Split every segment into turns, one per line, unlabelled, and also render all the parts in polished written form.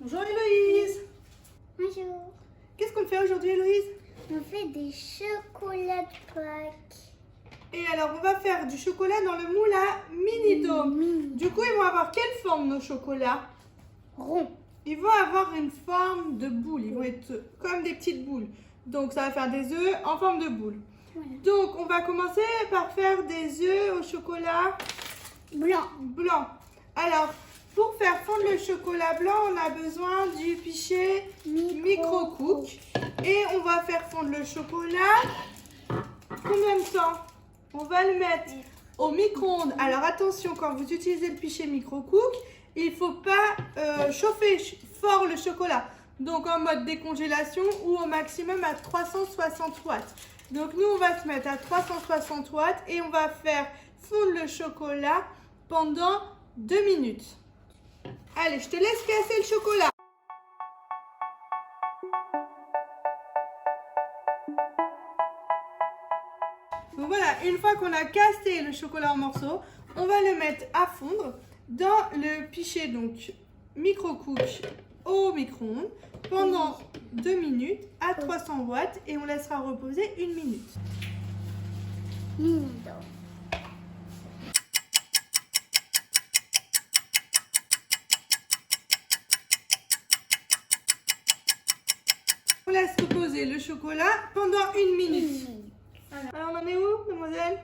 Bonjour Héloïse.
Bonjour.
Qu'est-ce qu'on fait aujourd'hui Héloïse?
On fait des chocolats de Pâques.
Et alors on va faire du chocolat dans le moule à mini-dôme. Du coup ils vont avoir quelle forme nos chocolats?
Rond.
Ils vont avoir une forme de boule, ils vont être comme des petites boules. Donc ça va faire des œufs en forme de boule.
Voilà.
Donc on va commencer par faire des œufs au chocolat
Blanc.
Alors pour faire fondre le chocolat blanc, on a besoin du pichet micro-cook. Et on va faire fondre le chocolat. Combien de temps? On va le mettre au micro-ondes. Alors attention, quand vous utilisez le pichet micro-cook, il ne faut pas chauffer fort le chocolat. Donc en mode décongélation ou au maximum à 360 watts. Donc nous, on va se mettre à 360 watts et on va faire fondre le chocolat pendant 2 minutes. Allez, je te laisse casser le chocolat. Donc voilà, une fois qu'on a cassé le chocolat en morceaux, on va le mettre à fondre dans le pichet donc micro-cook au micro-ondes pendant 2 minutes à 300 watts et on laissera reposer 1 minute.
Mini-dôme.
On laisse reposer le chocolat pendant 1 minute. Alors on en est où, mademoiselle?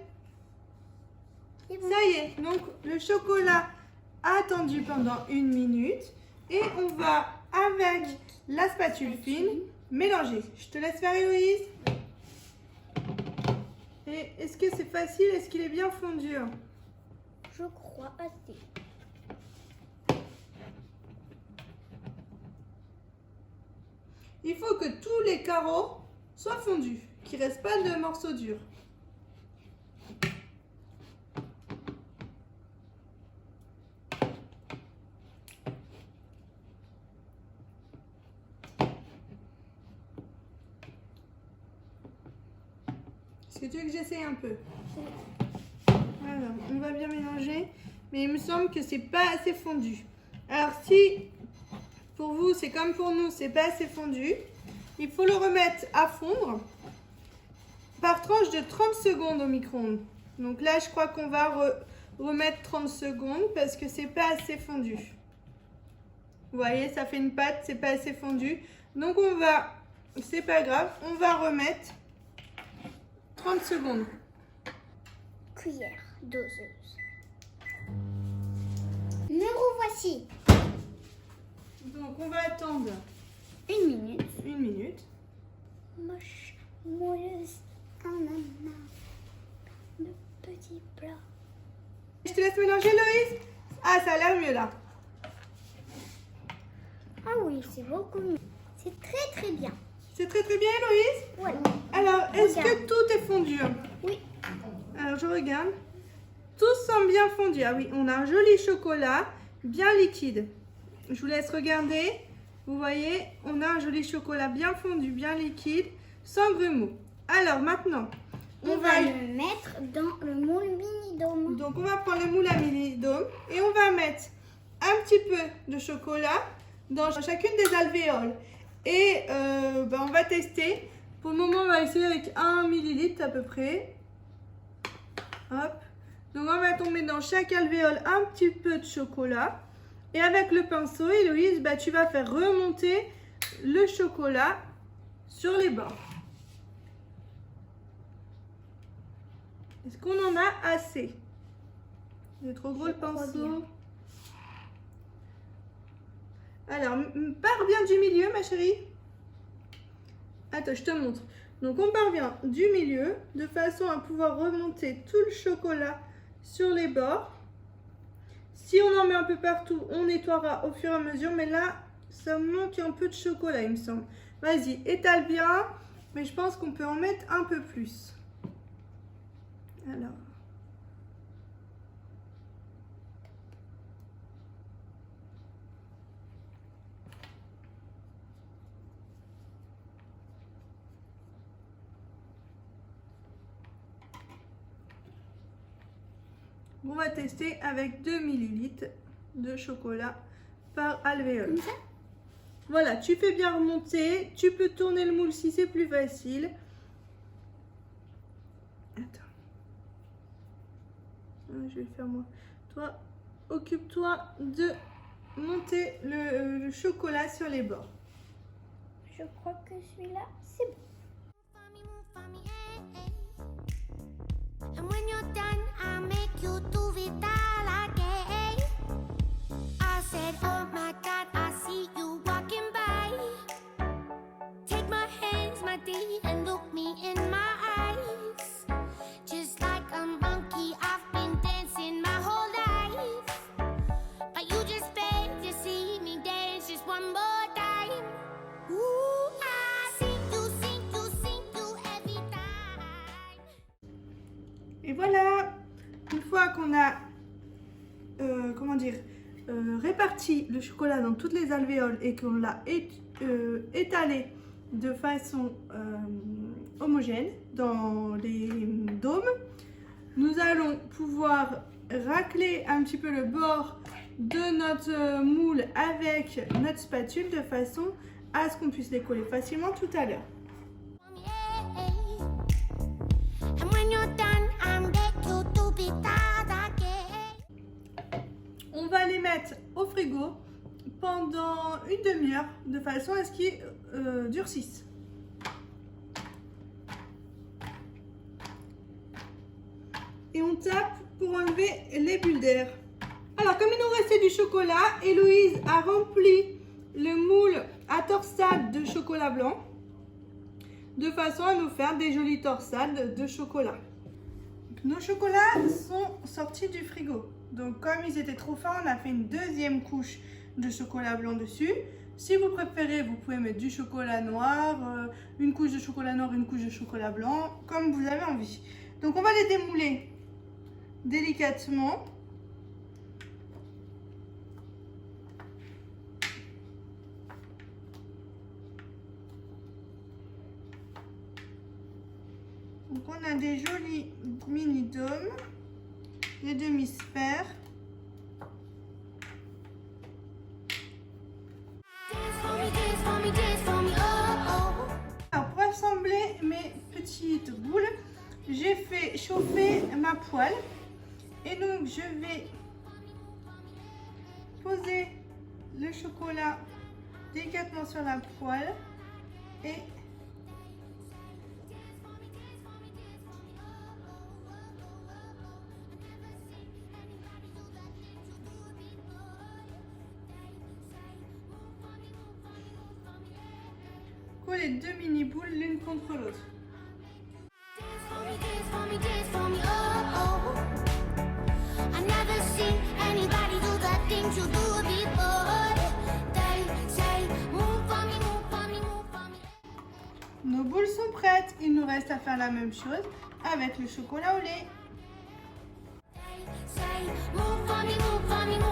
C'est bon.
Ça y est, donc le chocolat a attendu pendant 1 minute et on va avec la spatule fine mélanger. Je te laisse faire Héloïse. Et est-ce que c'est facile? Est-ce qu'il est bien fondu?
Je crois assez.
Il faut que tous les carreaux soient fondus, qu'il ne reste pas de morceaux durs. Est-ce que tu veux que j'essaye un peu? Alors, on va bien mélanger, mais il me semble que c'est pas assez fondu. Alors si pour vous c'est comme pour nous, c'est pas assez fondu, il faut le remettre à fondre par tranche de 30 secondes au micro-ondes. Donc là, je crois qu'on va remettre 30 secondes parce que c'est pas assez fondu. Vous voyez, ça fait une pâte, c'est pas assez fondu. Donc on va, c'est pas grave, on va remettre 30 secondes.
Cuillère doseuse. Me revoici.
Donc on va attendre
1 minute.
1 minute.
Moche, moelleuse, ananas. Le petit plat.
Je te laisse mélanger, Loïs. Ah, ça a l'air mieux là.
Ah oui, c'est beaucoup mieux. C'est très bien.
C'est très bien, Héloïse.
Voilà.
Alors, est-ce que
Regarde.
tout est fondu?
Oui.
Alors, je regarde. Tout semble bien fondu. Ah oui, on a un joli chocolat, bien liquide. Je vous laisse regarder. Vous voyez, on a un joli chocolat bien fondu, bien liquide, sans grumeaux. Alors, maintenant,
On va le mettre dans le moule mini-dôme.
Donc, on va prendre le moule à mini-dôme et on va mettre un petit peu de chocolat dans chacune des alvéoles. Et on va tester. Pour le moment, on va essayer avec 1 millilitre à peu près. Hop. Donc, on va tomber dans chaque alvéole un petit peu de chocolat. Et avec le pinceau, Héloïse, tu vas faire remonter le chocolat sur les bords. Est-ce qu'on en a assez? C'est trop gros le pinceau. Alors, pars bien du milieu, ma chérie. Attends, je te montre. Donc, on part bien du milieu, de façon à pouvoir remonter tout le chocolat sur les bords. Si on en met un peu partout, on nettoiera au fur et à mesure. Mais là, ça manque un peu de chocolat, il me semble. Vas-y, étale bien. Mais je pense qu'on peut en mettre un peu plus. Alors. On va tester avec 2 ml de chocolat par alvéole.
Comme ça?
Voilà, tu fais bien remonter. Tu peux tourner le moule si c'est plus facile. Attends. Je vais le faire moi. Toi, occupe-toi de monter le chocolat sur les bords.
Je crois que celui-là, c'est bon.
And when you're done, I'll make you do it all again. I said, oh my God, I see you walking by. Take my hands, my dear, and look me in my eyes. Just like a monkey, I've been dancing my whole life. But you just beg to see me dance just one more time. Ooh, I see you every time.
Et voilà, une fois qu'on a réparti le chocolat dans toutes les alvéoles et qu'on l'a étalé de façon homogène dans les dômes, nous allons pouvoir racler un petit peu le bord de notre moule avec notre spatule de façon à ce qu'on puisse les coller facilement tout à l'heure.
And when you're done, I'll make you do it all again.
On va les mettre au frigo pendant une demi-heure de façon à ce qu'ils durcissent. Et on tape pour enlever les bulles d'air. Alors, comme il nous restait du chocolat, Héloïse a rempli le moule à torsade de chocolat blanc de façon à nous faire des jolies torsades de chocolat. Nos chocolats sont sortis du frigo. Donc, comme ils étaient trop fins, on a fait une deuxième couche de chocolat blanc dessus. Si vous préférez, vous pouvez mettre du chocolat noir, une couche de chocolat noir, une couche de chocolat blanc, comme vous avez envie. Donc, on va les démouler délicatement. Donc, on a des jolis mini dômes, des demi-sphères.
Dance for me, dance for me, oh, oh.
Alors, pour assembler mes petites boules, j'ai fait chauffer ma poêle. Et donc, je vais poser le chocolat délicatement sur la poêle et coller deux mini boules l'une contre l'autre.
Dance for me, dance for me, oh, oh. I never seen anybody do the things you do before. They say, move for me, move for me, move for me.
Nos boules sont prêtes. Il nous reste à faire la même chose avec le chocolat au lait.
They say, move for me, move for me, move